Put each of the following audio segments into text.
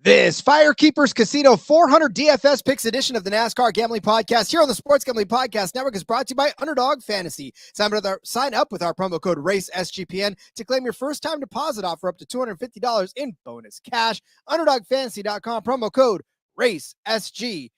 This FireKeepers Casino 400 DFS Picks edition of the NASCAR Gambling Podcast here on the Sports Gambling Podcast Network is brought to you by Underdog Fantasy. Sign up with our promo code RACESGPN to claim your first time deposit offer up to $250 in bonus cash. UnderdogFantasy.com, promo code RACESGPN.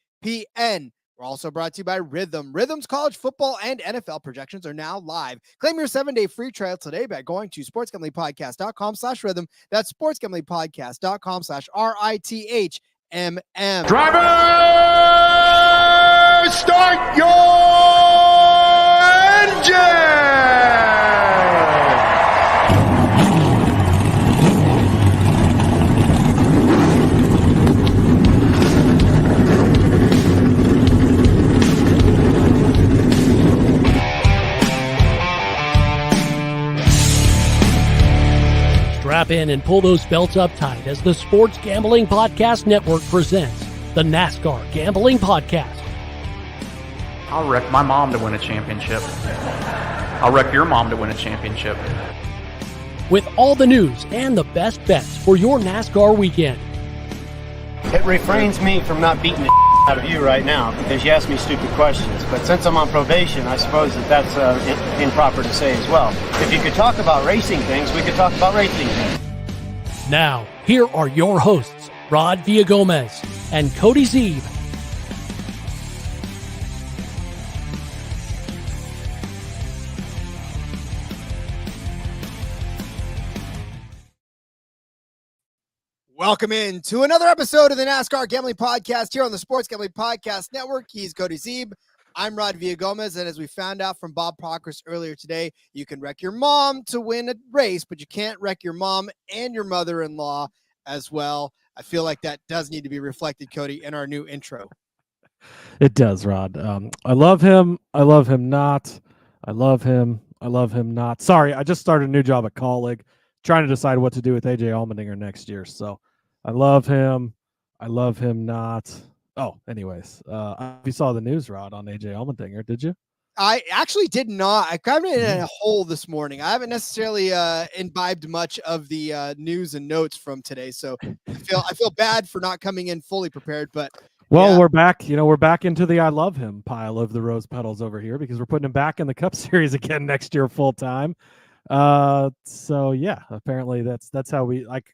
We're also brought to you by Rhythm. Rhythm's college football and NFL projections are now live. Claim your 7-day free trial today by going to sportsgamblingpodcast.com/rhythm. That's sportsgamblingpodcast.com/RITHMM. Driver, start your engine! Strap in and pull those belts up tight as the Sports Gambling Podcast Network presents the NASCAR Gambling Podcast. I'll wreck my mom to win a championship. I'll wreck your mom to win a championship. With all the news and the best bets for your NASCAR weekend. It refrains me from not beating the out of you right now because you ask me stupid questions. But since I'm on probation, I suppose that's improper to say as well. If you could talk about racing things, we could talk about racing things. Now, here are your hosts, Rod Villagomez and Cody Zeeb. Welcome in to another episode of the NASCAR Gambling Podcast here on the Sports Gambling Podcast Network. He's Cody Zeeb. I'm Rod Villagomez, and as we found out from Bob Procris earlier today, you can wreck your mom to win a race, but you can't wreck your mom and your mother-in-law as well. I feel like that does need to be reflected, Cody, in our new intro. It does, Rod. I love him. I love him not. I love him. I love him not. Sorry, I just started a new job at Colleague, trying to decide what to do with AJ Allmendinger next year, so I love him. I love him not. Oh, anyways, you saw the news, Rod, on AJ Allmendinger, did you? I actually did not. I got in a hole this morning. I haven't necessarily imbibed much of the news and notes from today, so I feel bad for not coming in fully prepared. But well, yeah. We're back. We're back into the I love him pile of the rose petals over here because we're putting him back in the Cup Series again next year full time. So yeah, apparently that's how we like.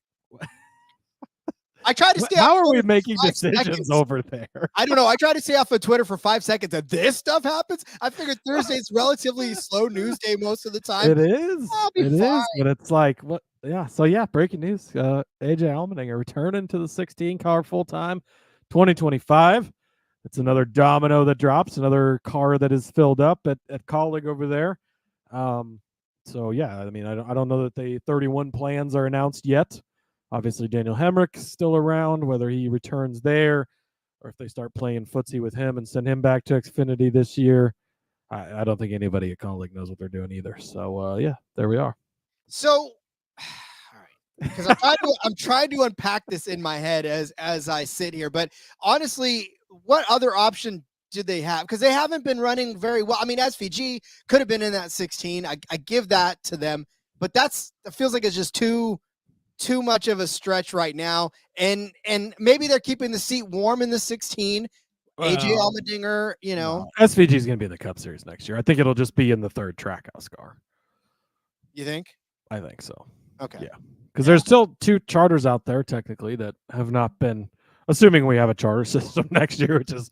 I tried to stay. How are we making decisions over there? I don't know. I tried to stay off of Twitter for 5 seconds, and this stuff happens. I figured Thursday's relatively slow news day most of the time. It is. It is, but it's like what? Yeah. So yeah, breaking news. AJ Allmendinger returning to the 16 car full time, 2025. It's another domino that drops. Another car that is filled up at Colleague over there. So yeah, I mean, I don't know that the 31 plans are announced yet. Obviously, Daniel Hemrick's still around, whether he returns there or if they start playing footsie with him and send him back to Xfinity this year. I don't think anybody at Colleague knows what they're doing either. So, yeah, there we are. So, all right, because I'm trying to unpack this in my head as I sit here. But honestly, what other option did they have? Because they haven't been running very well. I mean, SVG could have been in that 16. I give that to them. But that feels like it's just too much of a stretch right now, and maybe they're keeping the seat warm in the 16. Well, AJ Allmendinger, SVG is going to be in the Cup Series next year. I think it'll just be in the third Trackhouse car. You think? I think so. Okay. Yeah, because there's still 2 charters out there technically that have not been. Assuming we have a charter system next year, which is,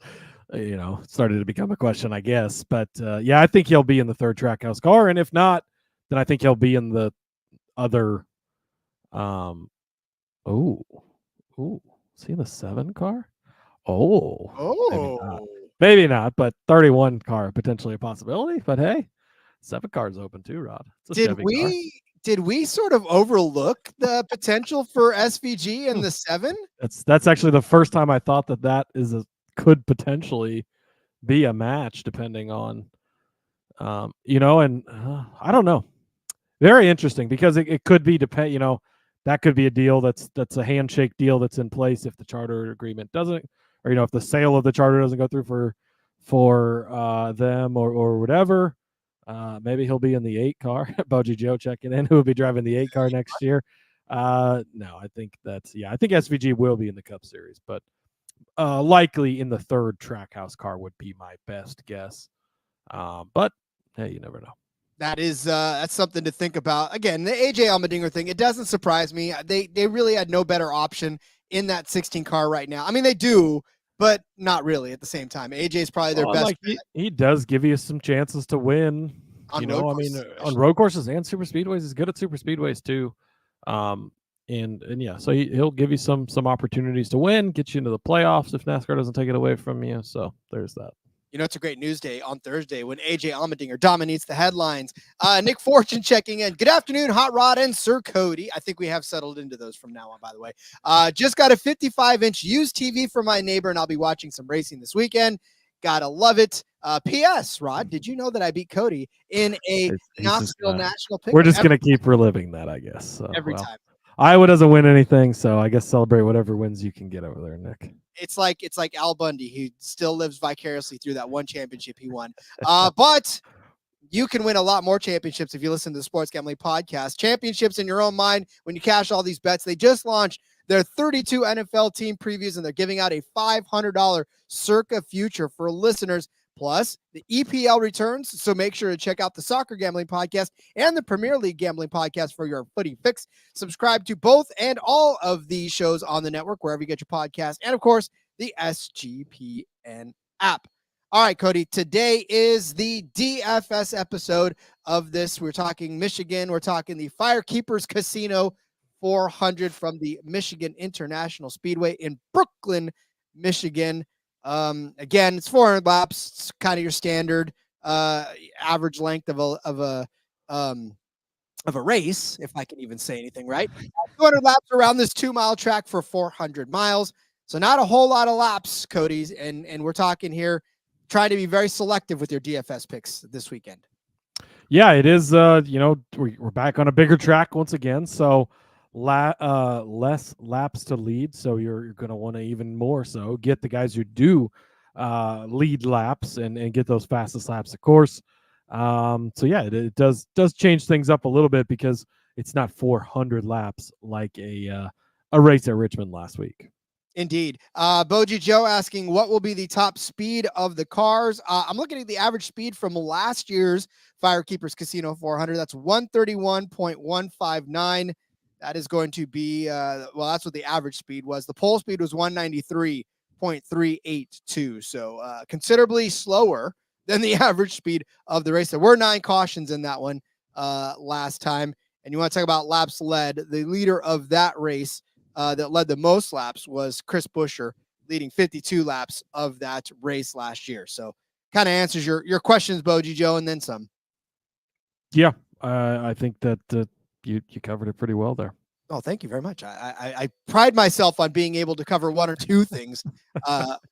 started to become a question, I guess. But yeah, I think he'll be in the third Trackhouse car, and if not, then I think he'll be in the other. See the 7 car? Maybe not, but 31 car potentially a possibility. But hey, 7 cars open too, Rod. Did we sort of overlook the potential for SVG in the 7? That's actually the first time I thought that could potentially be a match, depending on, and I don't know. Very interesting because it could be that could be a deal that's a handshake deal that's in place if the charter agreement doesn't, or if the sale of the charter doesn't go through for them or whatever. Maybe he'll be in the 8 car. Boji Joe checking in, who will be driving the 8 car next year. No, I think I think SVG will be in the Cup Series, but likely in the third Trackhouse car would be my best guess. But hey, you never know. That's something to think about. Again, the AJ Allmendinger thing, it doesn't surprise me. They really had no better option in that 16 car right now. I mean, they do, but not really at the same time. AJ is probably their best. Like he does give you some chances to win. On road courses, on road courses and super speedways, he's good at super speedways too. And yeah, so he'll give you some opportunities to win, get you into the playoffs if NASCAR doesn't take it away from you. So there's that. You know, it's a great news day on Thursday when AJ Allmendinger dominates the headlines. Nick Fortune checking in. Good afternoon, Hot Rod and Sir Cody. I think we have settled into those from now on, by the way. Just got a 55-inch used TV for my neighbor, and I'll be watching some racing this weekend. Gotta love it. P.S. Rod, did you know that I beat Cody in a Knoxville National Pick? We're just going to keep reliving that, I guess. So, every time. Iowa doesn't win anything, so I guess celebrate whatever wins you can get over there, Nick. It's like Al Bundy. He still lives vicariously through that one championship he won. But you can win a lot more championships if you listen to the Sports Gambling Podcast. Championships in your own mind when you cash all these bets. They just launched their 32 NFL team previews, and they're giving out a $500 Circa future for listeners. Plus, the EPL returns, so make sure to check out the Soccer Gambling Podcast and the Premier League Gambling Podcast for your footy fix. Subscribe to both and all of these shows on the network, wherever you get your podcast, and, of course, the SGPN app. All right, Cody, today is the DFS episode of this. We're talking Michigan. We're talking the FireKeepers Casino 400 from the Michigan International Speedway in Brooklyn, Michigan. Again, it's 400 laps. It's kind of your standard average length of a race, if I can even say anything right. 200 laps around this 2-mile track for 400 miles. So not a whole lot of laps, Cody's, and we're talking here trying to be very selective with your DFS picks this weekend. Yeah, it is. We're back on a bigger track once again, so less laps to lead, so you're going to want to even more so get the guys who do lead laps and get those fastest laps, of course. So yeah, it does change things up a little bit because it's not 400 laps like a race at Richmond last week. Indeed. Boji Joe asking, what will be the top speed of the cars? I'm looking at the average speed from last year's FireKeepers Casino 400. That's 131.159. That is going to be, that's what the average speed was. The pole speed was 193.382. So considerably slower than the average speed of the race. There were 9 cautions in that one last time. And you want to talk about laps led. The leader of that race that led the most laps was Chris Buescher, leading 52 laps of that race last year. So kind of answers your questions, Boji Joe, and then some. Yeah, I think that you covered it pretty well there. Oh, thank you very much. I pride myself on being able to cover one or two things.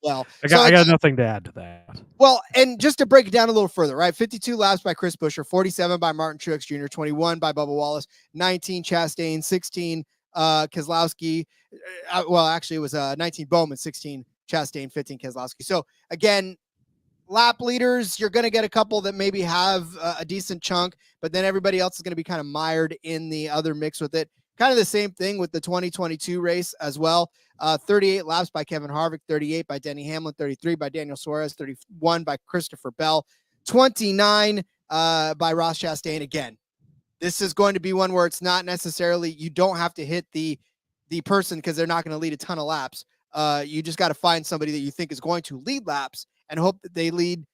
Well, I got nothing to add to that. Well, and just to break it down a little further, right? 52 laps by Chris Buescher, 47 by Martin Truex Jr., 21 by Bubba Wallace, 19 Chastain, 16 Keselowski. Actually, it was 19 Bowman, 16 Chastain, 15 Keselowski. So again, lap leaders, you're going to get a couple that maybe have a decent chunk, but then everybody else is going to be kind of mired in the other mix with it. Kind of the same thing with the 2022 race as well. 38 laps by Kevin Harvick, 38 by Denny Hamlin, 33 by Daniel Suarez, 31 by Christopher Bell, 29 by Ross Chastain. Again, this is going to be one where it's not necessarily, you don't have to hit the person because they're not going to lead a ton of laps. You just got to find somebody that you think is going to lead laps and hope that they lead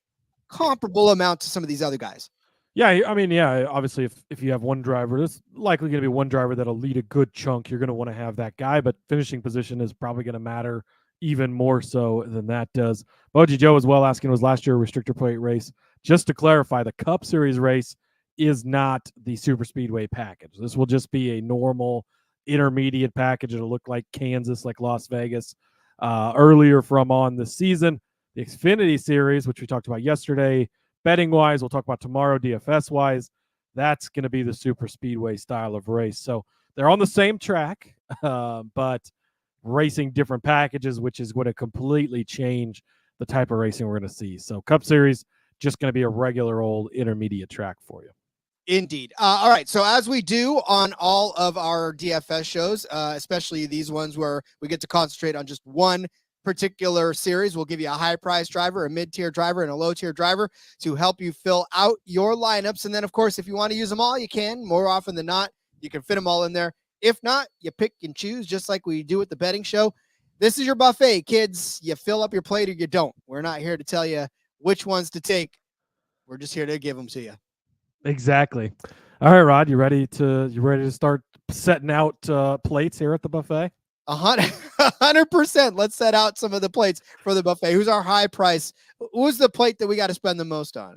comparable amount to some of these other guys. Yeah, I mean, yeah, obviously if you have one driver, there's likely going to be one driver that'll lead a good chunk. You're going to want to have that guy, but finishing position is probably going to matter even more so than that does. Boji Joe as well asking, was last year a restrictor plate race? Just to clarify, the Cup Series race is not the super speedway package. This will just be a normal intermediate package. It'll look like Kansas, like Las Vegas, earlier from on this season. The Xfinity Series, which we talked about yesterday, betting wise, we'll talk about tomorrow, DFS wise, that's going to be the super speedway style of race. So they're on the same track, but racing different packages, which is going to completely change the type of racing we're going to see. So Cup Series, just going to be a regular old intermediate track for you. Indeed. All right. So as we do on all of our DFS shows, especially these ones where we get to concentrate on just one particular series, we'll give you a high price driver, a mid-tier driver, and a low-tier driver to help you fill out your lineups. And then, of course, if you want to use them all, you can. More often than not, you can fit them all in there. If not, you pick and choose, just like we do at the betting show. This is your buffet, kids. You fill up your plate or you don't. We're not here to tell you which ones to take. We're just here to give them to you. Exactly. All right, Rod, you ready to start setting out plates here at the buffet? 100%. Let's set out some of the plates for the buffet. Who's our high price? Who's the plate that we got to spend the most on?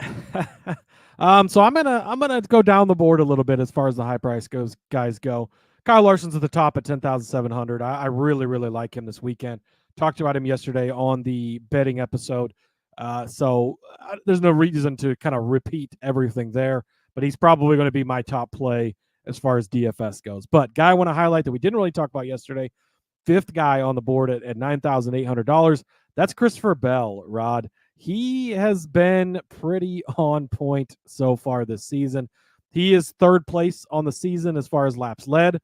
So I'm gonna go down the board a little bit as far as the high price guys go. Kyle Larson's at the top at 10,700. I really like him this weekend. Talked about him yesterday on the betting episode. So there's no reason to kind of repeat everything there, but he's probably going to be my top play as far as DFS goes. But guy I want to highlight that we didn't really talk about yesterday, fifth guy on the board at $9,800. That's Christopher Bell, Rod. He has been pretty on point so far this season. He is third place on the season as far as laps led.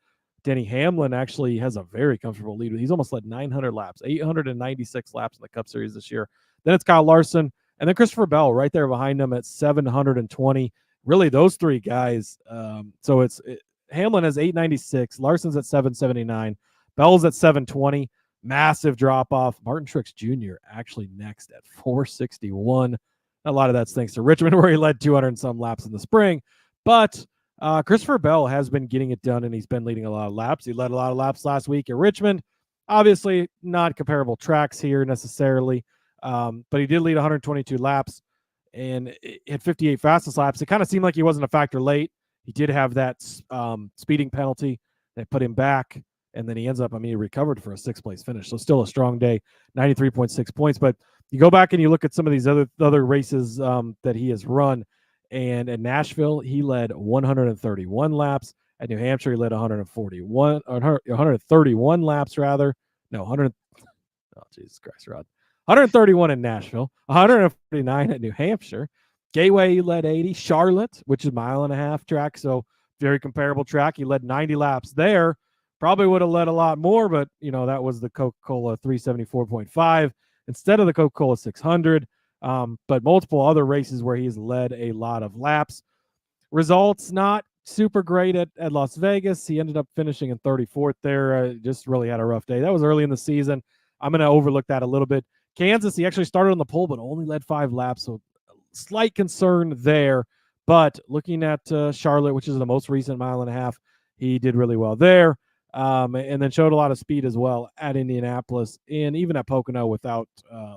Denny Hamlin actually has a very comfortable lead. He's almost led 900 laps, 896 laps in the Cup Series this year. Then it's Kyle Larson, and then Christopher Bell right there behind him at 720. Really, those three guys. So Hamlin has 896, Larson's at 779, Bell's at 720. Massive drop off. Martin Truex Jr. actually next at 461. A lot of that's thanks to Richmond, where he led 200 and some laps in the spring. But Christopher Bell has been getting it done, and he's been leading a lot of laps. He led a lot of laps last week at Richmond. Obviously, not comparable tracks here necessarily, but he did lead 122 laps and had 58 fastest laps. It kind of seemed like he wasn't a factor late. He did have that speeding penalty that put him back, and then he ends up, he recovered for a sixth-place finish. So still a strong day, 93.6 points. But you go back and you look at some of these other races that he has run, and at Nashville, he led 131 laps. At New Hampshire, he led 131 laps, rather. No, 100. Oh, Jesus Christ, Rod. 131 in Nashville, 149 at New Hampshire. Gateway, he led 80. Charlotte, which is a 1.5 mile track, so very comparable track. He led 90 laps there. Probably would have led a lot more, but, that was the Coca-Cola 374.5 instead of the Coca-Cola 600. But multiple other races where he's led a lot of laps. Results not super great at Las Vegas. He ended up finishing in 34th there. Just really had a rough day. That was early in the season. I'm going to overlook that a little bit. Kansas, he actually started on the pole, but only led 5 laps. So slight concern there. But looking at Charlotte, which is the most recent 1.5 miles, he did really well there. And then showed a lot of speed as well at Indianapolis and even at Pocono without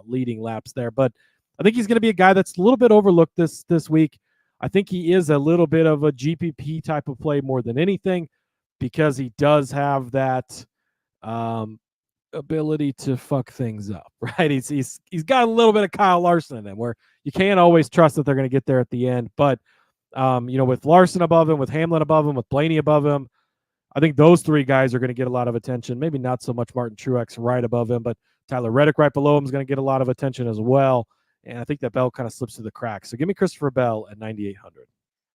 leading laps there. But I think he's going to be a guy that's a little bit overlooked this week. I think he is a little bit of a GPP type of play more than anything, because he does have that ability to fuck things up, right? He's got a little bit of Kyle Larson in him, where you can't always trust that they're going to get there at the end. But with Larson above him, with Hamlin above him, with Blaney above him, I think those three guys are going to get a lot of attention. Maybe not so much Martin Truex right above him, but Tyler Reddick right below him is going to get a lot of attention as well. And I think that Bell kind of slips through the cracks. So give me Christopher Bell at 9,800.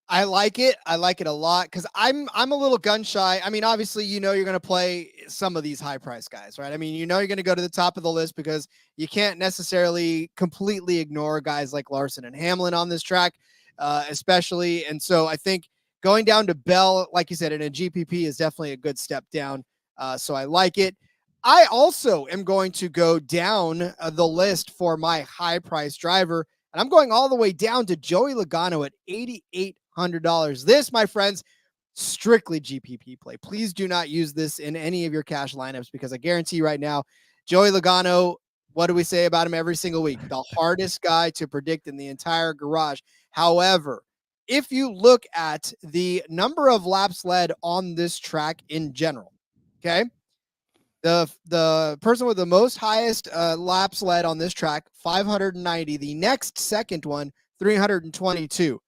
I like it. I like it a lot because I'm a little gun shy. Obviously, you're going to play some of these high price guys, right? You're going to go to the top of the list because you can't necessarily completely ignore guys like Larson and Hamlin on this track, especially. And so I think going down to Bell, like you said, in a GPP is definitely a good step down. So I like it. I also am going to go down the list for my high price driver, and I'm going all the way down to Joey Logano at $8,800. This, my friends, strictly GPP play. Please do not use this in any of your cash lineups, because I guarantee right now, Joey Logano, what do we say about him every single week? The hardest guy to predict in the entire garage. However, if you look at the number of laps led on this track in general, okay, the person with the most highest laps led on this track, 590. The next second one, 322.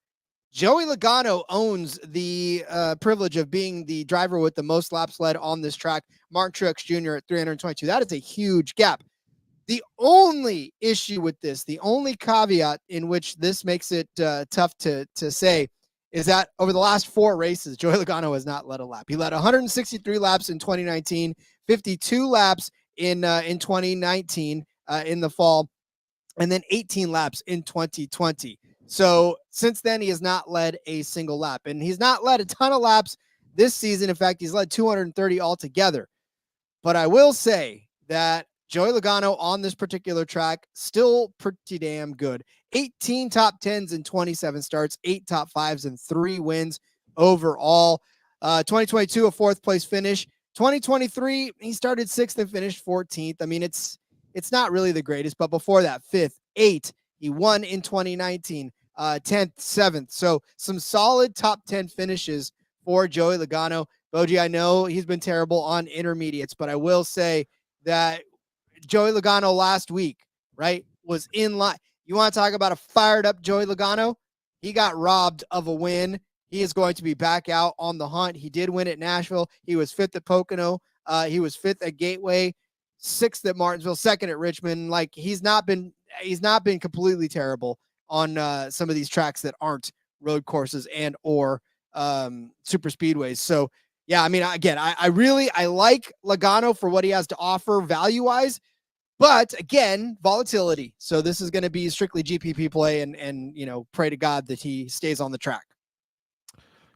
Joey Logano owns the privilege of being the driver with the most laps led on this track. Martin Truex Jr. at 322. That is a huge gap. The only issue with this, the only caveat in which this makes it tough to say, is that over the last 4 races, Joey Logano has not led a lap. He led 163 laps in 2019, 52 laps in 2019 in the fall, and then 18 laps in 2020. So since then, he has not led a single lap, and he's not led a ton of laps this season. In fact, he's led 230 altogether. But I will say that Joey Logano on this particular track, still pretty damn good. 18 top 10s in 27 starts, 8 top 5s, and 3 wins overall. 2022, a 4th place finish. 2023, he started 6th and finished 14th. I mean, it's not really the greatest, but before that, 5th, 8th. He won in 2019, 10th, 7th. So some solid top 10 finishes for Joey Logano. Boji, I know he's been terrible on intermediates, but I will say that Joey Logano last week, right, was in line. You want to talk about a fired up Joey Logano? He got robbed of a win. He is going to be back out on the hunt. He did win at Nashville. He was 5th at Pocono. He was 5th at Gateway, 6th at Martinsville, 2nd at Richmond. Like, he's not been completely terrible on some of these tracks that aren't road courses and or super speedways. So yeah, I mean, again, I like Logano for what he has to offer value wise, but again, volatility. So this is going to be strictly GPP play and pray to God that he stays on the track.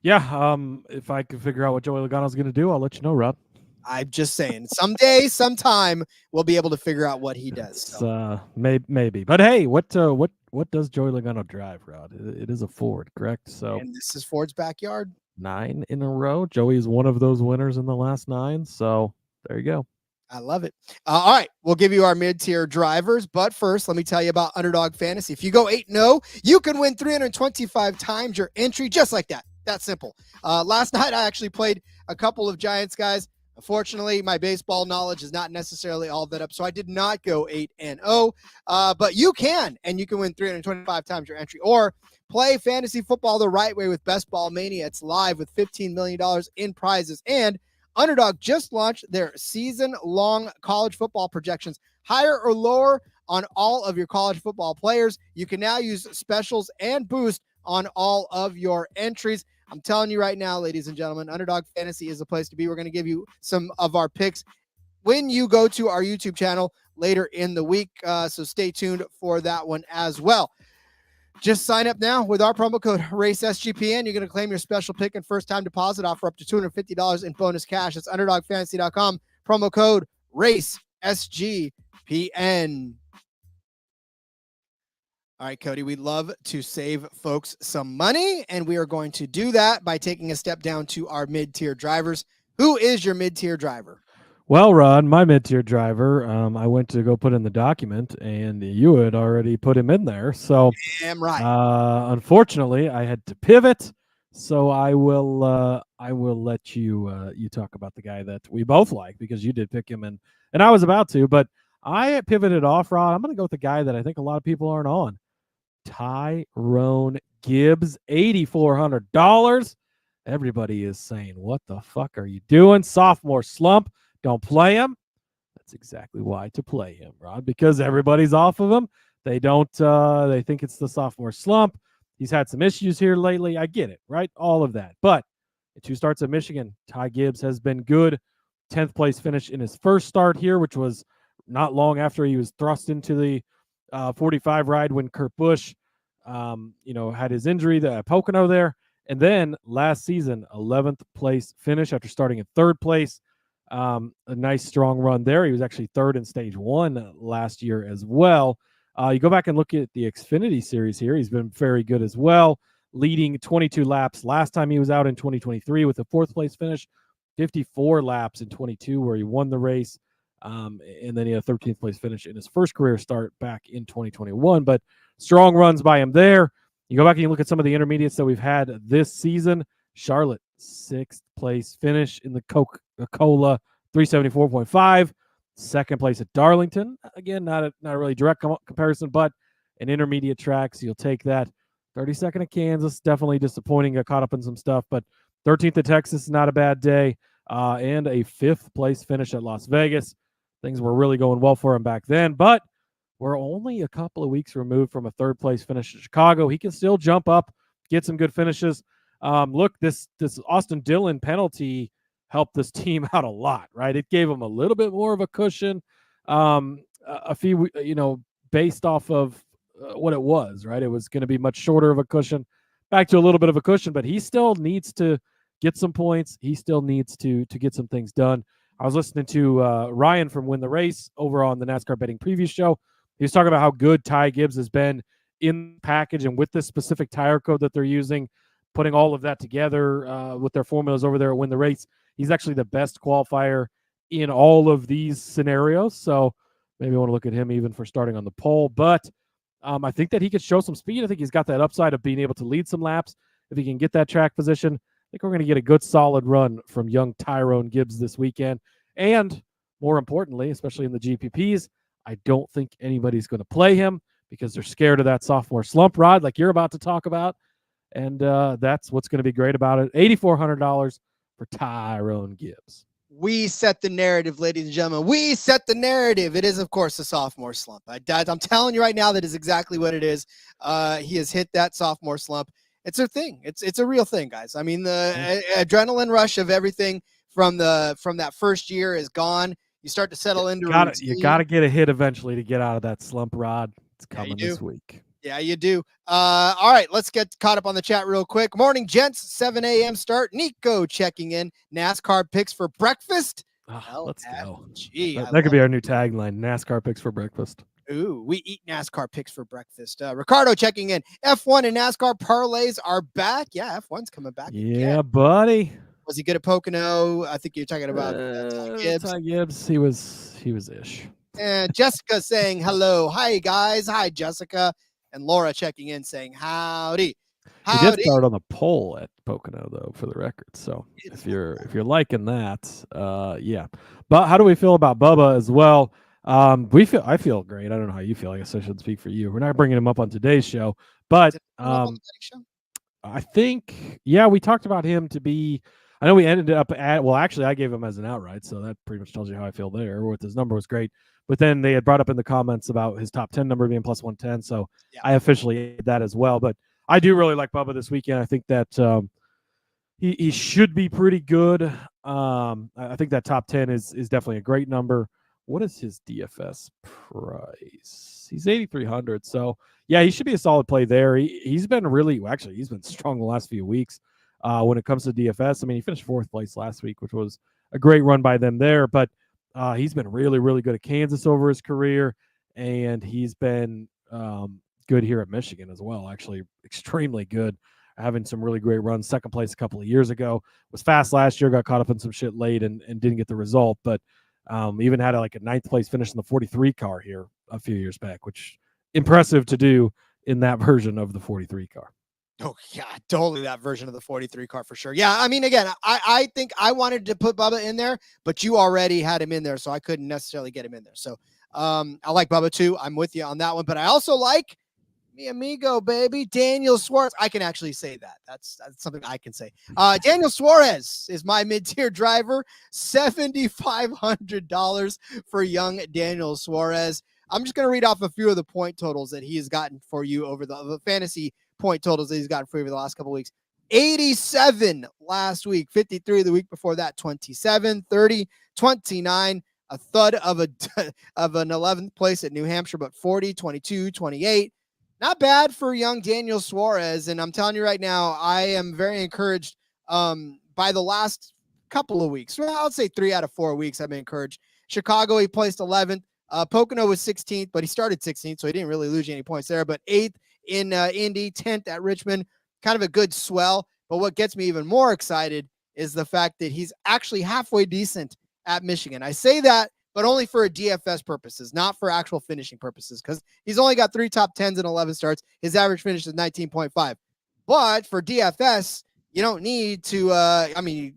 Yeah. If I can figure out what Joey Logano's going to do, I'll let you know, Rob. I'm just saying, someday, sometime, we'll be able to figure out what he does. So. Maybe. But hey, what does Joey Logano drive, Rod? It is a Ford, correct? So, and this is Ford's backyard. 9 in a row. Joey is one of those winners in the last 9. So there you go. I love it. All right, we'll give you our mid-tier drivers, but first, let me tell you about Underdog Fantasy. If you go 8-0, you can win 325 times your entry, just like that. That's simple. Last night, I actually played a couple of Giants guys. Unfortunately, my baseball knowledge is not necessarily all that up, so I did not go 8-0. But you can, and you can win 325 times your entry, or play fantasy football the right way with Best Ball Mania. It's live with $15 million in prizes, and Underdog just launched their season-long college football projections, higher or lower on all of your college football players. You can now use specials and boost on all of your entries. I'm telling you right now, ladies and gentlemen, Underdog Fantasy is the place to be. We're going to give you some of our picks when you go to our YouTube channel later in the week. So stay tuned for that one as well. Just sign up now with our promo code RACESGPN. You're going to claim your special pick and first-time deposit offer up to $250 in bonus cash. It's UnderdogFantasy.com. Promo code RACESGPN. All right, Cody, we'd love to save folks some money, and we are going to do that by taking a step down to our mid-tier drivers. Who is your mid-tier driver? Well, Rod, my mid-tier driver, I went to go put in the document, and you had already put him in there. So, damn right. Unfortunately, I had to pivot. So I will let you talk about the guy that we both like, because you did pick him, and I was about to, but I pivoted off, Rod. I'm going to go with the guy that I think a lot of people aren't on. Tyrone Gibbs, $8,400. Everybody is saying, what the fuck are you doing? Sophomore slump. Don't play him. That's exactly why to play him, Rod, because everybody's off of him. They don't, they think it's the sophomore slump. He's had some issues here lately. I get it, right? All of that. But in 2 starts at Michigan, Ty Gibbs has been good. 10th place finish in his first start here, which was not long after he was thrust into the 45 ride when Kurt Busch, had his injury, the Pocono there. And then last season, 11th place finish after starting in 3rd place. A nice strong run there. He was actually 3rd in stage 1 last year as well. You go back and look at the Xfinity Series here. He's been very good as well, leading 22 laps last time he was out in 2023 with a 4th place finish, 54 laps in 22 where he won the race. And then he had a 13th place finish in his first career start back in 2021. But strong runs by him there. You go back and you look at some of the intermediates that we've had this season. Charlotte, 6th place finish in the Coca-Cola 374.5. 2nd place at Darlington. Again, not a really direct comparison, but an intermediate track, so you'll take that. 32nd at Kansas, definitely disappointing. Got caught up in some stuff, but 13th at Texas, not a bad day. And a 5th place finish at Las Vegas. Things were really going well for him back then, but we're only a couple of weeks removed from a 3rd place finish at Chicago. He can still jump up, get some good finishes. Look, this Austin Dillon penalty helped this team out a lot, right? It gave them a little bit more of a cushion, a few, based off of what it was, right? It was going to be much shorter of a cushion, back to a little bit of a cushion, but he still needs to get some points. He still needs to get some things done. I was listening to Ryan from Win the Race over on the NASCAR Betting Preview Show. He was talking about how good Ty Gibbs has been in the package and with this specific tire code that they're using, putting all of that together with their formulas over there at Win the Race. He's actually the best qualifier in all of these scenarios. So maybe I want to look at him even for starting on the pole. But I think that he could show some speed. I think he's got that upside of being able to lead some laps. If he can get that track position, I think we're going to get a good solid run from young Tyrone Gibbs this weekend. And more importantly, especially in the GPPs, I don't think anybody's going to play him because they're scared of that sophomore slump ride like you're about to talk about. And that's what's going to be great about it. $8,400 for Tyrone Gibbs. We set the narrative, ladies and gentlemen. We set the narrative. It is, of course, a sophomore slump. I'm telling you right now, that is exactly what it is. He has hit that sophomore slump. It's a thing. It's a real thing, guys. I mean, the adrenaline rush of everything from that first year is gone. You start to settle into you got to get a hit eventually to get out of that slump rod. It's coming this week. Yeah, you do. All right, let's get caught up on the chat real quick. Morning, gents. 7 a.m. start. Nico checking in. NASCAR picks for breakfast. Let's go. That could be our new tagline, NASCAR picks for breakfast. Ooh, we eat NASCAR picks for breakfast. Ricardo checking in. F1 and NASCAR parlays are back. Yeah, F1's coming back. Yeah, buddy. Was he good at Pocono? I think you're talking about Ty Gibbs. Ty Gibbs, he was ish. And Jessica saying hello. Hi, guys. Hi, Jessica. And Laura checking in saying howdy. He did start on the pole at Pocono, though, for the record. So if you're liking that, yeah. But how do we feel about Bubba as well? I feel great. I don't know how you feel. I guess I should speak for you. We're not bringing him up on today's show, but I think, yeah, we talked about him to be. I know we ended up at. Well, actually, I gave him as an outright, so that pretty much tells you how I feel there. With his number was great, but then they had brought up in the comments about his top 10 number being plus 110. So yeah. I officially did that as well. But I do really like Bubba this weekend. I think that he should be pretty good. I think that top 10 is definitely a great number. What is his DFS price? He's 8,300. So yeah, he should be a solid play there. He's been he's been strong the last few weeks when it comes to DFS. I mean, he finished 4th place last week, which was a great run by them there. But he's been really, really good at Kansas over his career, and he's been good here at Michigan as well. Actually, extremely good, having some really great runs. 2nd place a couple of years ago, was fast last year, got caught up in some shit late and didn't get the result, but even had a 9th place finish in the 43 car here a few years back, which impressive to do in that version of the 43 car. Oh yeah, totally that version of the 43 car for sure. Yeah, I mean, again, I think I wanted to put Bubba in there, but you already had him in there, so I couldn't necessarily get him in there. So I like Bubba too. I'm with you on that one, but I also like mi amigo, baby, Daniel Suarez. I can actually say that. That's something I can say. Daniel Suarez is my mid-tier driver. $7,500 for young Daniel Suarez. I'm just going to read off a few of the point totals that he has gotten for you over the fantasy point totals that he's gotten for you over the last couple of weeks. 87 last week, 53 the week before that, 27, 30, 29, a thud of an 11th place at New Hampshire, but 40, 22, 28. Not bad for young Daniel Suarez. And I'm telling you right now, I am very encouraged by the last couple of weeks. Well, I would say 3 out of 4 weeks I've been encouraged. Chicago, he placed 11th. Pocono was 16th, but he started 16th, so he didn't really lose any points there. But 8th in Indy, 10th at Richmond, kind of a good swell. But what gets me even more excited is the fact that he's actually halfway decent at Michigan. I say that, but only for a DFS purposes, not for actual finishing purposes, because he's only got 3 top 10s and 11 starts. His average finish is 19.5. But for DFS, you don't need to,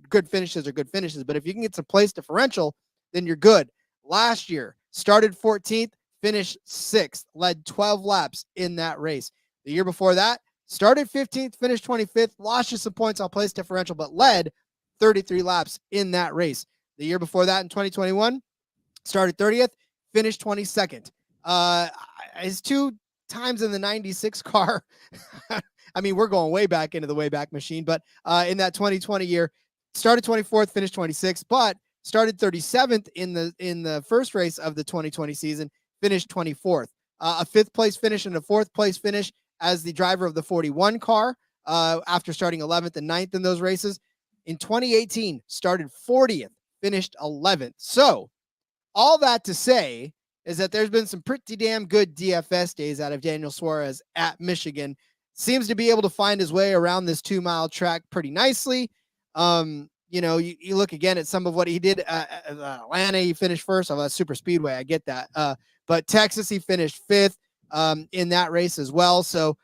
good finishes are good finishes, but if you can get some place differential, then you're good. Last year, started 14th, finished 6th, led 12 laps in that race. The year before that, started 15th, finished 25th, lost you some points on place differential, but led 33 laps in that race. The year before that, in 2021, started 30th, finished 22nd. His 2 times in the 96 car. I mean, we're going way back into the Wayback Machine, but in that 2020 year, started 24th, finished 26th, but started 37th in the first race of the 2020 season, finished 24th. A 5th place finish and a 4th place finish as the driver of the 41 car after starting 11th and 9th in those races. In 2018, started 40th, finished 11th. So all that to say is that there's been some pretty damn good DFS days out of Daniel Suarez at Michigan. Seems to be able to find his way around this 2-mile track pretty nicely. You know, you look again at some of what he did at Atlanta. He finished first on a super speedway. I get that. But Texas, he finished 5th in that race as well. So,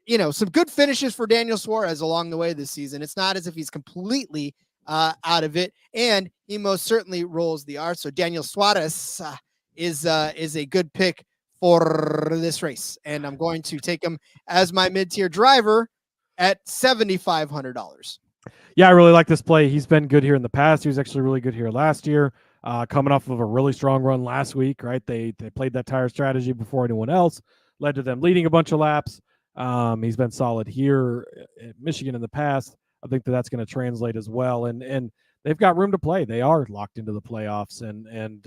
you know, some good finishes for Daniel Suarez along the way this season. It's not as if he's completely out of it, and he most certainly rolls the R. So Daniel Suarez is a good pick for this race, and I'm going to take him as my mid-tier driver at $7,500. Yeah, I really like this play. He's been good here in the past. He was actually really good here last year, coming off of a really strong run last week, right? They played that tire strategy before anyone else, led to them leading a bunch of laps. He's been solid here at Michigan in the past. I think that's going to translate as well. And they've got room to play. They are locked into the playoffs, and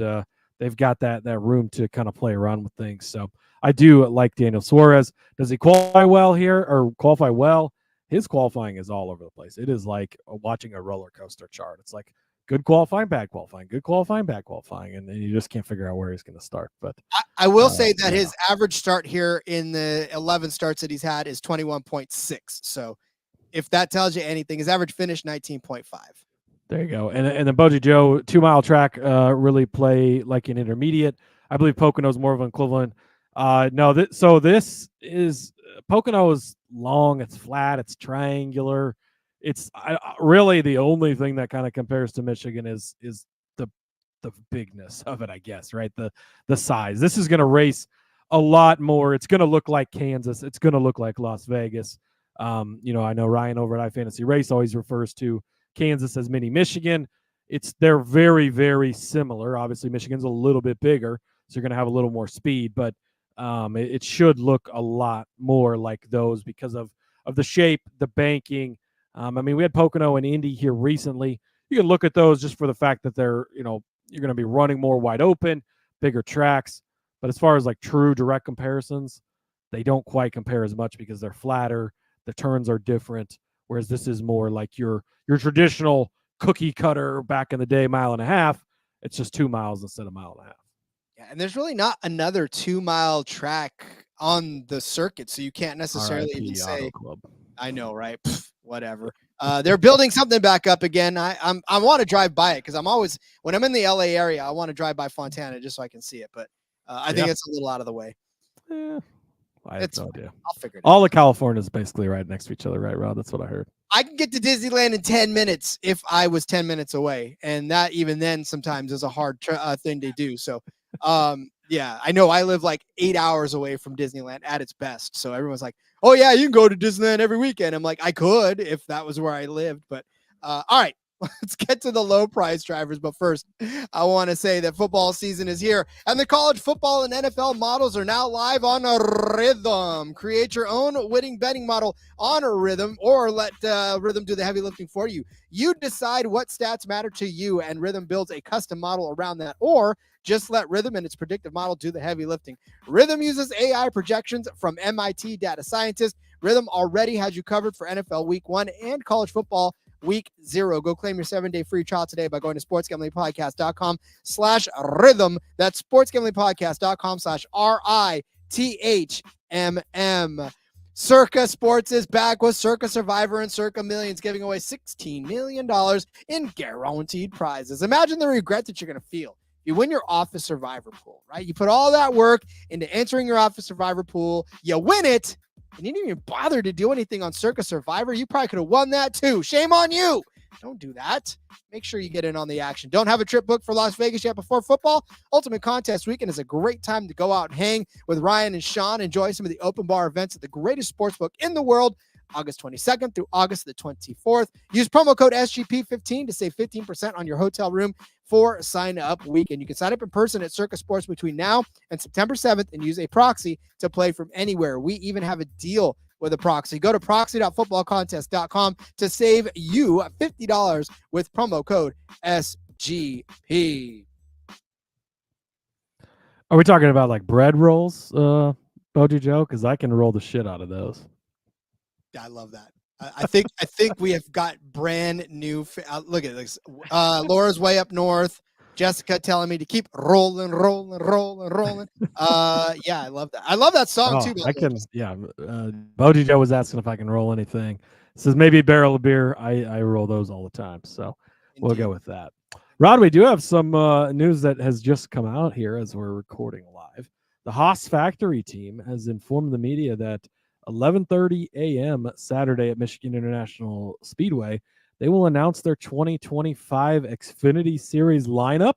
they've got that room to kind of play around with things. So I do like Daniel Suarez. Does he qualify well here or qualify well? His qualifying is all over the place. It is like watching a roller coaster chart. It's like good qualifying, bad qualifying, good qualifying, bad qualifying, and you just can't figure out where he's going to start. But I will say that his average start here in the 11 starts that he's had is 21.6. So if that tells you anything, his average finish 19.5. There you go. And then Boji Joe, 2-mile track, really play like an intermediate. I believe Pocono is more of an equivalent. This is Pocono is long, it's flat, it's triangular. It's really the only thing that kind of compares to Michigan is the bigness of it, I guess, right? The size. This is going to race a lot more. It's going to look like Kansas. It's going to look like Las Vegas. I know Ryan over at iFantasy Race always refers to Kansas as mini Michigan. They're very, very similar. Obviously, Michigan's a little bit bigger, so you're going to have a little more speed, but it should look a lot more like those because of the shape, the banking. We had Pocono and Indy here recently. You can look at those just for the fact that they're, you're going to be running more wide open, bigger tracks. But as far as like true direct comparisons, they don't quite compare as much because they're flatter. The turns are different. Whereas this is more like your traditional cookie cutter back in the day, 1.5 miles. It's just 2 miles instead of 1.5 miles. Yeah, and there's really not another 2-mile track on the circuit, so you can't necessarily even say. I know, right? Pfft, whatever. They're building something back up again. I want to drive by it because I'm always, when I'm in the LA area, I want to drive by Fontana just so I can see it. But I think it's a little out of the way. Yeah, I have no idea. I'll figure it out. All of California is basically right next to each other, right, Rod? That's what I heard. I can get to Disneyland in 10 minutes if I was 10 minutes away, and that even then sometimes is a hard thing to do. So. Yeah, I know I live like 8 hours away from Disneyland at its best. So everyone's like, oh yeah, you can go to Disneyland every weekend. I'm like, I could if that was where I lived. But all right, let's get to the low price drivers. But first, I want to say that football season is here and the college football and NFL models are now live on Rhythm. Create your own winning betting model on Rhythm or let Rhythm do the heavy lifting for you. You decide what stats matter to you and Rhythm builds a custom model around that, or just let Rhythm and its predictive model do the heavy lifting. Rhythm uses AI projections from MIT data scientists. Rhythm already has you covered for NFL Week 1 and college football Week 0. Go claim your 7-day free trial today by going to sportsgamblingpodcast.com/rhythm. That's sportsgamblingpodcast.com/RITHMM. Circa Sports is back with Circa Survivor and Circa Millions, giving away $16 million in guaranteed prizes. Imagine the regret that you're going to feel. You win your office survivor pool, right? You put all that work into entering your office survivor pool. You win it, and you didn't even bother to do anything on Circa Survivor. You probably could have won that too. Shame on you. Don't do that. Make sure you get in on the action. Don't have a trip booked for Las Vegas yet before football? Ultimate Contest Weekend is a great time to go out and hang with Ryan and Sean. Enjoy some of the open bar events at the greatest sportsbook in the world. August 22nd through August the 24th. Use promo code SGP15 to save 15% on your hotel room for sign-up weekend. You can sign up in person at Circus Sports between now and September 7th and use a proxy to play from anywhere. We even have a deal with a proxy. Go to proxy.footballcontest.com to save you $50 with promo code SGP. Are we talking about like bread rolls, Boji Joe? Because I can roll the shit out of those. I love that. I think we have got brand new. Look at this. Laura's way up north. Jessica telling me to keep rolling. Yeah, I love that. I love that song too. I can. Yeah. Boji Joe was asking if I can roll anything. It says maybe a barrel of beer. I roll those all the time. So we'll go with that. Rod, we do have some news that has just come out here as we're recording live. The Haas Factory team has informed the media that 11:30 a.m. Saturday at Michigan International Speedway, they will announce their 2025 Xfinity Series lineup.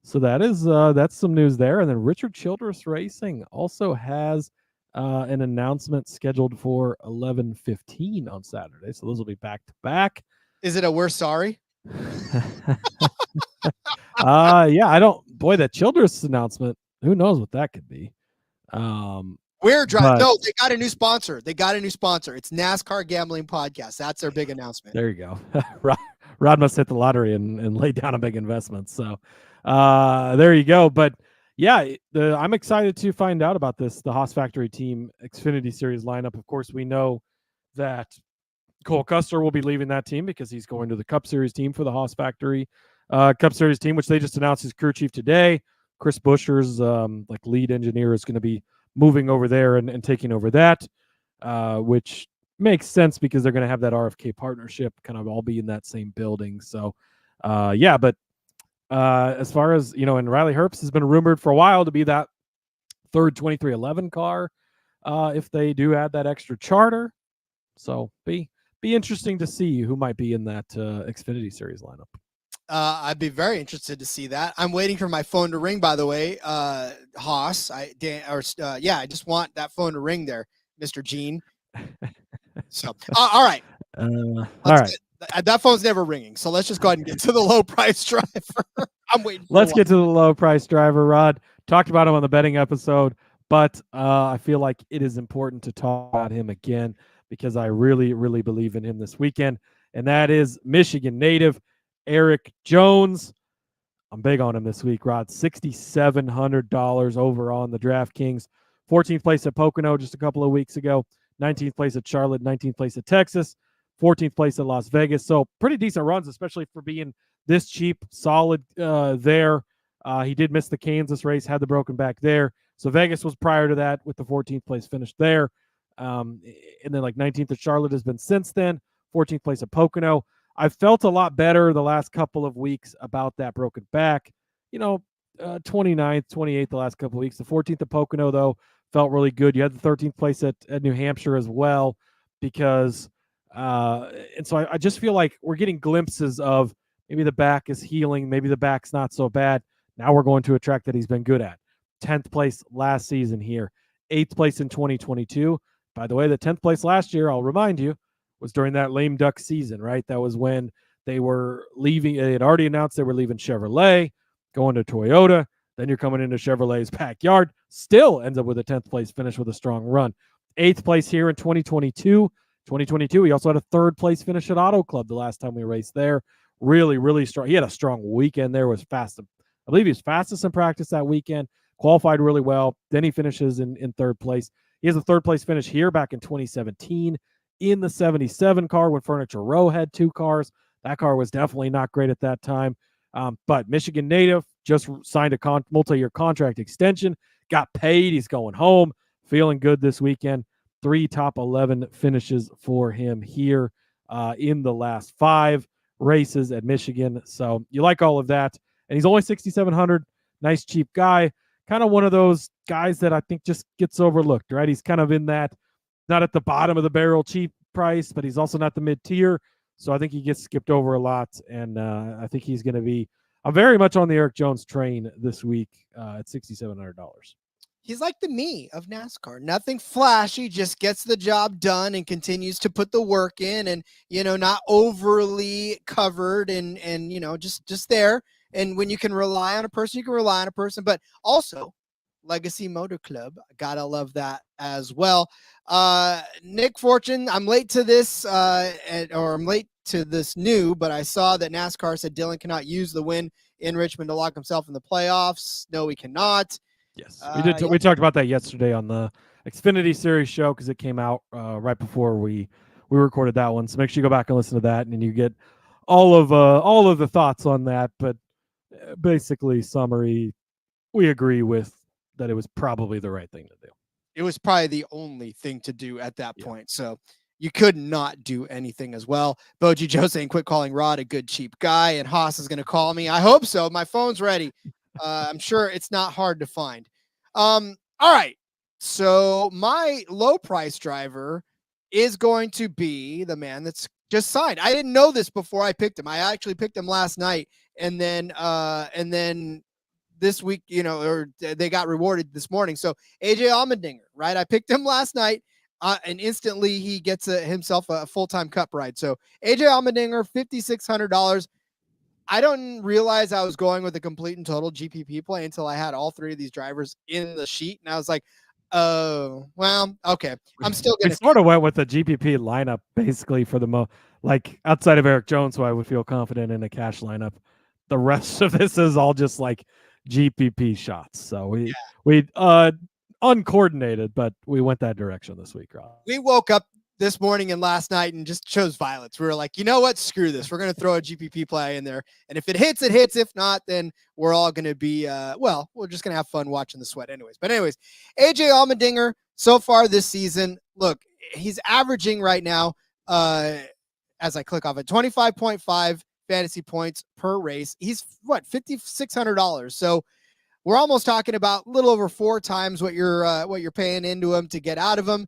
So that's some news there. And then Richard Childress Racing also has an announcement scheduled for 11:15 on Saturday. So those will be back to back. Is it a we're sorry? Yeah, I don't. Boy, that Childress announcement. Who knows what that could be? We're driving. No, they got a new sponsor. It's NASCAR Gambling Podcast. That's their big announcement. There you go. Rod must hit the lottery and lay down a big investment. So there you go. But yeah, I'm excited to find out about this. The Haas Factory team Xfinity Series lineup. Of course, we know that Cole Custer will be leaving that team because he's going to the Cup Series team for the Haas Factory Cup Series team, which they just announced his crew chief today. Chris Buescher's lead engineer is going to be moving over there and taking over that, which makes sense because they're going to have that RFK partnership kind of all be in that same building. So, but as far as, and Riley Herbst has been rumored for a while to be that third 2311 car if they do add that extra charter. So be interesting to see who might be in that Xfinity Series lineup. I'd be very interested to see that. I'm waiting for my phone to ring, by the way. Haas, I just want that phone to ring there, Mr. Gene. So, all right. All right. That phone's never ringing. So let's just go ahead and get to the low price driver. I'm waiting. Let's get to the low price driver. Rod talked about him on the betting episode, but I feel like it is important to talk about him again because I really, really believe in him this weekend. And that is Michigan native Eric Jones. I'm big on him this week, Rod. $6,700 over on the DraftKings. 14th place at Pocono just a couple of weeks ago. 19th place at Charlotte. 19th place at Texas. 14th place at Las Vegas. So pretty decent runs, especially for being this cheap, solid there. He did miss the Kansas race, had the broken back there. So Vegas was prior to that with the 14th place finish there. And then 19th at Charlotte has been since then. 14th place at Pocono. I've felt a lot better the last couple of weeks about that broken back. 29th, 28th the last couple of weeks. The 14th at Pocono, though, felt really good. You had the 13th place at New Hampshire as well because and so I just feel like we're getting glimpses of maybe the back is healing, maybe the back's not so bad. Now we're going to a track that he's been good at. 10th place last season here. 8th place in 2022. By the way, the 10th place last year, I'll remind you, was during that lame duck season, right? That was when they were leaving. They had already announced they were leaving Chevrolet, going to Toyota. Then you're coming into Chevrolet's backyard. Still ends up with a 10th place finish with a strong run. 8th place here in 2022. 2022, he also had a 3rd place finish at Auto Club the last time we raced there. Really, really strong. He had a strong weekend there. Was fast. I believe he was fastest in practice that weekend. Qualified really well. Then he finishes in 3rd place. He has a 3rd place finish here back in 2017. In the 77 car when Furniture Row had 2 cars. That car was definitely not great at that time. But Michigan native just signed a multi-year contract extension, got paid. He's going home, feeling good this weekend. 3 top 11 finishes for him here in the last 5 races at Michigan. So you like all of that. And he's only 6,700. Nice, cheap guy. Kind of one of those guys that I think just gets overlooked, right? He's kind of in that, not at the bottom of the barrel cheap price, but he's also not the mid-tier. So I think he gets skipped over a lot. And I think he's going to be, I'm very much on the Eric Jones train this week at $6,700. He's like the me of NASCAR. Nothing flashy, just gets the job done and continues to put the work in, and not overly covered and just there. And when you can rely on a person, you can rely on a person. But also, Legacy Motor Club, gotta love that as well. Nick Fortune, I'm late to this, or I'm late to this new, but I saw that NASCAR said Dylan cannot use the win in Richmond to lock himself in the playoffs. No, he cannot. Yes, we did. We talked about that yesterday on the Xfinity Series show because it came out right before we recorded that one. So make sure you go back and listen to that, and then you get all of the thoughts on that. But basically, summary, we agree with that it was probably the right thing to do. It was probably the only thing to do at that point. So you could not do anything as well. Boji Joe saying, quit calling Rod a good, cheap guy. And Haas is going to call me. I hope so. My phone's ready. I'm sure it's not hard to find. All right. So my low price driver is going to be the man that's just signed. I didn't know this before I picked him. I actually picked him last night. And then this week, or they got rewarded this morning. So AJ Allmendinger, right? I picked him last night, and instantly he gets himself a full-time cup ride. So AJ Allmendinger, $5,600. I don't realize I was going with a complete and total GPP play until I had all three of these drivers in the sheet. And I was like, oh, well, okay. I'm still going to sort of went with the GPP lineup basically for the outside of Eric Jones, who I would feel confident in a cash lineup. The rest of this is all just like GPP shots. So we uncoordinated, but we went that direction this week, Rob. We woke up this morning and last night and just chose violets. We were like, you know what? Screw this. We're going to throw a GPP play in there. And if it hits, it hits. If not, then we're all going to be, we're just going to have fun watching the sweat anyways. But anyways, AJ Allmendinger so far this season, look, he's averaging right now, as I click off at 25.5 fantasy points per race. He's $5,600. So we're almost talking about a little over 4 times what you're paying into him to get out of him.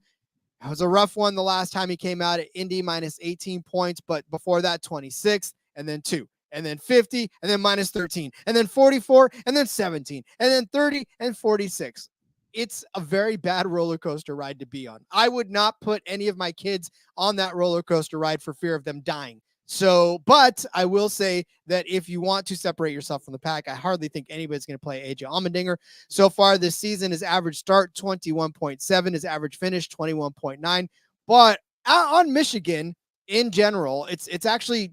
It was a rough one the last time he came out at Indy, minus 18 points, but before that, 26, and then 2, and then 50, and then minus 13, and then 44, and then 17, and then 30, and 46. It's a very bad roller coaster ride to be on. I would not put any of my kids on that roller coaster ride for fear of them dying. So, but I will say that if you want to separate yourself from the pack, I hardly think anybody's going to play AJ Allmendinger. So far this season, his average start 21.7, his average finish 21.9. But on Michigan in general, it's actually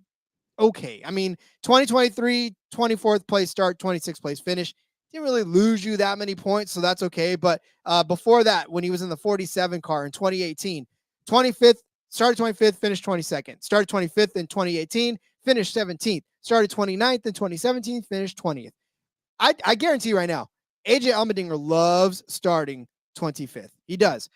okay. I mean, 2023, 24th place start, 26th place finish. Didn't really lose you that many points, so that's okay. But before that, when he was in the 47 car in 2018, 25th, started 25th, finished 22nd. Started 25th in 2018, finished 17th. Started 29th in 2017, finished 20th. I guarantee you right now, AJ Allmendinger loves starting 25th. He does.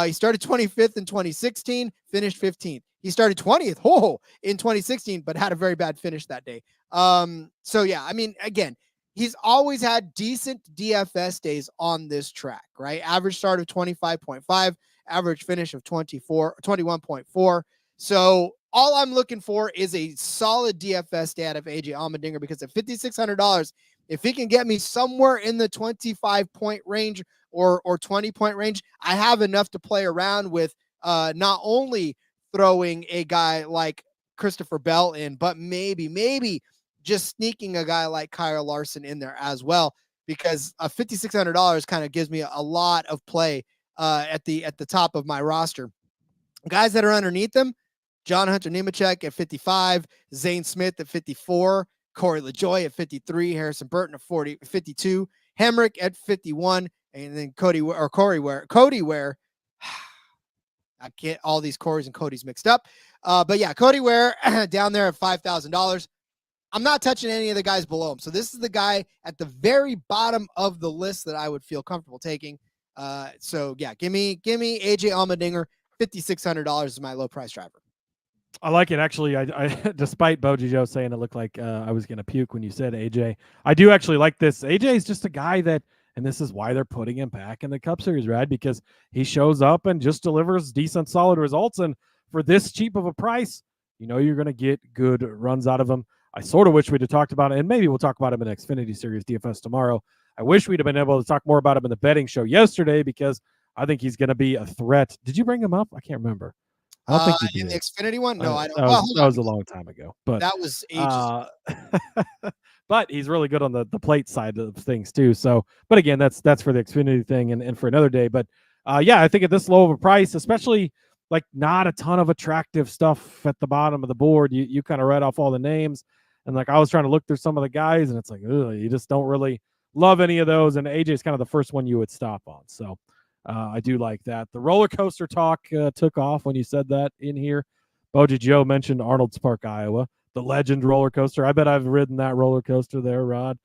He started 25th in 2016, finished 15th. He started 20th in 2016, but had a very bad finish that day. So yeah, I mean, again, he's always had decent DFS days on this track, right? Average start of 25.5. Average finish of 21.4. So all I'm looking for is a solid DFS stat of AJ Allmendinger, because at $5,600, if he can get me somewhere in the 25-point range or 20-point range, I have enough to play around with, not only throwing a guy like Christopher Bell in, but maybe just sneaking a guy like Kyle Larson in there as well, because $5,600 kind of gives me a lot of play at the top of my roster. Guys that are underneath them: John Hunter Nemechek at 55, Zane Smith at 54, Corey LaJoie at 53, Harrison Burton at 52, Hemrick at 51, and then Cody Ware. I get all these Corys and Codys mixed up. But yeah, Cody Ware down there at $5,000. I'm not touching any of the guys below him. So this is the guy at the very bottom of the list that I would feel comfortable taking. So yeah, give me AJ Allmendinger. $5,600 is my low price driver. I like it. Actually, I despite Boji Joe saying it looked like I was going to puke when you said AJ, I do actually like this. AJ is just a guy that, and this is why they're putting him back in the Cup Series, right? Because he shows up and just delivers decent, solid results. And for this cheap of a price, you're going to get good runs out of him. I sort of wish we'd have talked about it, and maybe we'll talk about him in Xfinity Series DFS tomorrow. I wish we'd have been able to talk more about him in the betting show yesterday because I think he's going to be a threat. Did you bring him up? I can't remember. I don't think you In did. the Xfinity one? No, I don't. That was a long time ago. But that was ages. But he's really good on the plate side of things too. So, but again, that's for the Xfinity thing and for another day. But yeah, I think at this low of a price, especially like not a ton of attractive stuff at the bottom of the board. You kind of read off all the names, and like I was trying to look through some of the guys, and it's like, ugh, you just don't really love any of those. And AJ is kind of the first one you would stop on. So I do like that. The roller coaster talk took off when you said that in here. Boji Joe mentioned Arnold's Park, Iowa, the Legend roller coaster. I bet I've ridden that roller coaster there, Rod.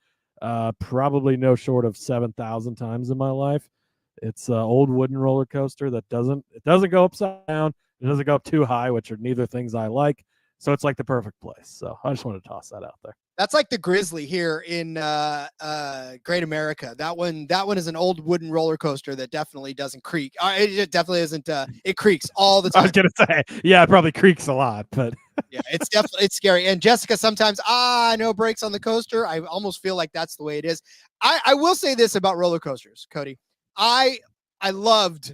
Probably no short of 7,000 times in my life. It's an old wooden roller coaster that doesn't go upside down. It doesn't go up too high, which are neither things I like. So it's like the perfect place. So I just want to toss that out there. That's like the Grizzly here in Great America. That one is an old wooden roller coaster that definitely doesn't creak. It definitely isn't. It creaks all the time. I was gonna say, yeah, it probably creaks a lot, but yeah, it's scary. And Jessica, sometimes no brakes on the coaster. I almost feel like that's the way it is. I will say this about roller coasters, Cody. I loved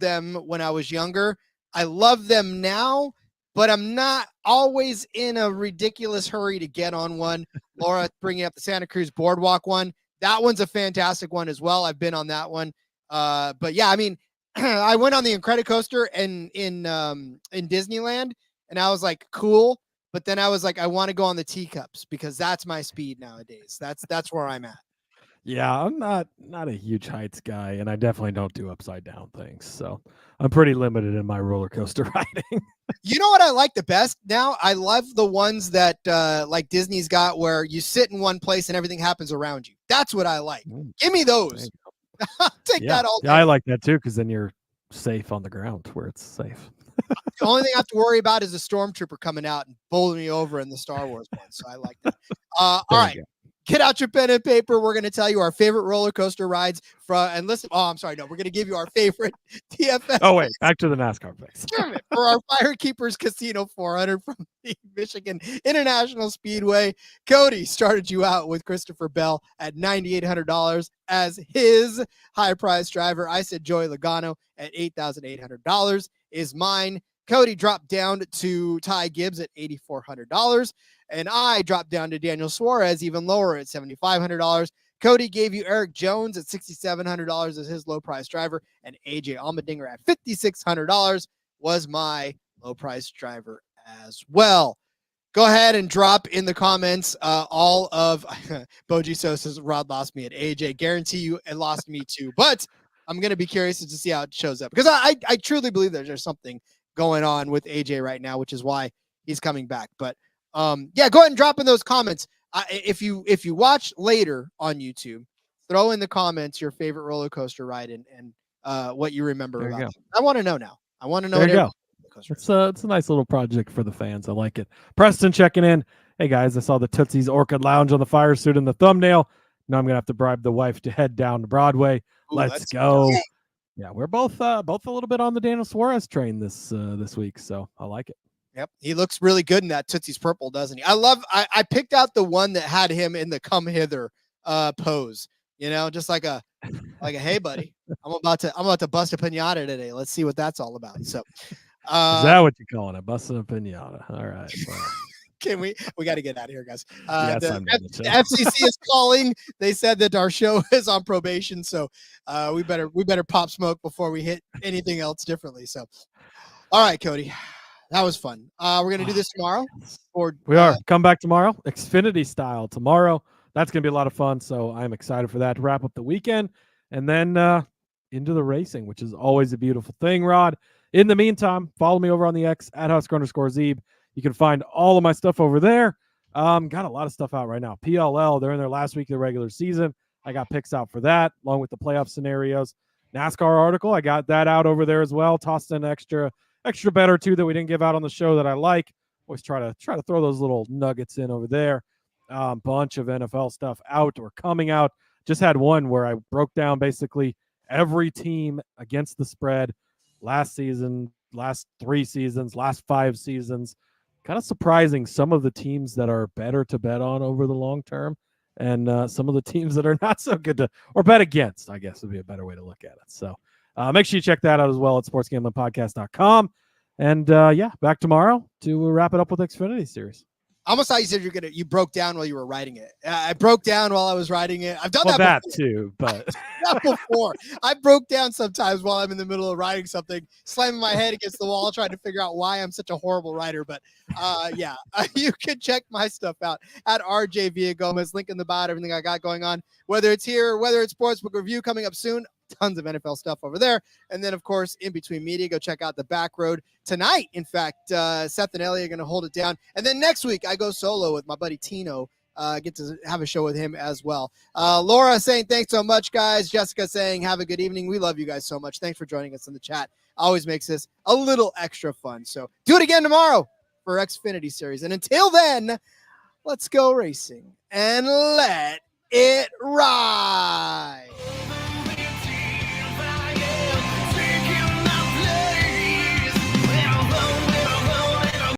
them when I was younger. I love them now, but I'm not always in a ridiculous hurry to get on one. Laura bringing up the Santa Cruz Boardwalk one. That one's a fantastic one as well. I've been on that one. But yeah, I mean, I went on the Incredicoaster in Disneyland, and I was like, cool. But then I was like, I want to go on the teacups because that's my speed nowadays. That's where I'm at. Yeah, I'm not a huge heights guy, and I definitely don't do upside down things. So I'm pretty limited in my roller coaster riding. You know what I like the best now? I love the ones that like Disney's got where you sit in one place and everything happens around you. That's what I like. Give me those. Take that all day. Yeah, I like that too, because then you're safe on the ground where it's safe. The only thing I have to worry about is a stormtrooper coming out and bowling me over in the Star Wars one. So I like that. All right. Get out your pen and paper. We're going to tell you our favorite roller coaster rides and listen. Oh, I'm sorry. No, we're going to give you our favorite DFS. Oh, wait, back to the NASCAR picks. For our FireKeepers Casino 400 from the Michigan International Speedway. Cody started you out with Christopher Bell at $9,800 as his high price driver. I said Joey Logano at $8,800 is mine. Cody dropped down to Ty Gibbs at $8,400. And I dropped down to Daniel Suarez even lower at $7,500. Cody gave you Eric Jones at $6,700 as his low price driver. And AJ Allmendinger at $5,600 was my low price driver as well. Go ahead and drop in the comments all of Boji Sosa's Rod lost me at AJ. Guarantee you it lost me too. But I'm going to be curious to see how it shows up because I truly believe that there's something going on with AJ right now, which is why he's coming back. But yeah, go ahead and drop in those comments. If you watch later on YouTube, throw in the comments your favorite roller coaster ride and what you remember about it. I want to know now. I want to know. There you go. It's a nice little project for the fans. I like it. Preston checking in. Hey guys, I saw the Tootsie's Orchid Lounge on the fire suit in the thumbnail. Now I'm gonna have to bribe the wife to head down to Broadway. Ooh, let's go. Yeah, we're both a little bit on the Daniel Suarez train this week, so I like it. Yep, he looks really good in that Tootsie's purple, doesn't he? I picked out the one that had him in the come hither pose. You know, just like a hey buddy, I'm about to bust a pinata today. Let's see what that's all about. So, is that what you're calling it? Busting a pinata? All right. Well. Can we got to get out of here, guys. Yes, the FCC is calling. They said that our show is on probation, so we better pop smoke before we hit anything else differently. So, all right, Cody. That was fun. We're going to do this tomorrow. We are. Come back tomorrow. Xfinity style tomorrow. That's going to be a lot of fun. So I'm excited for that to wrap up the weekend. And then into the racing, which is always a beautiful thing, Rod. In the meantime, follow me over on the X at @Husker_Zeeb. You can find all of my stuff over there. Got a lot of stuff out right now. PLL, they're in their last week of the regular season. I got picks out for that, along with the playoff scenarios. NASCAR article, I got that out over there as well. Tossed in extra bet or two that we didn't give out on the show that I like. Always try to throw those little nuggets in over there. Bunch of NFL stuff out or coming out. Just had one where I broke down basically every team against the spread last season, last 3 seasons, last 5 seasons. Kind of surprising some of the teams that are better to bet on over the long term and some of the teams that are not so good or bet against, I guess would be a better way to look at it. So make sure you check that out as well at sportsgamblingpodcast.com. And back tomorrow to wrap it up with Xfinity Series. I almost thought you said you broke down while you were writing it. I broke down while I was writing it. I've done that too, but that before. I broke down sometimes while I'm in the middle of writing something, slamming my head against the wall, trying to figure out why I'm such a horrible writer. But you can check my stuff out at RJ Villagomez. Link in the bio, everything I got going on, whether it's here, whether it's Sportsbook Review coming up soon. Tons of NFL stuff over there. And then, of course, in between media, go check out the Back Road tonight. In fact, Seth and Ellie are going to hold it down. And then next week, I go solo with my buddy Tino. Get to have a show with him as well. Laura saying thanks so much, guys. Jessica saying have a good evening. We love you guys so much. Thanks for joining us in the chat. Always makes this a little extra fun. So do it again tomorrow for Xfinity Series. And until then, let's go racing and let it ride.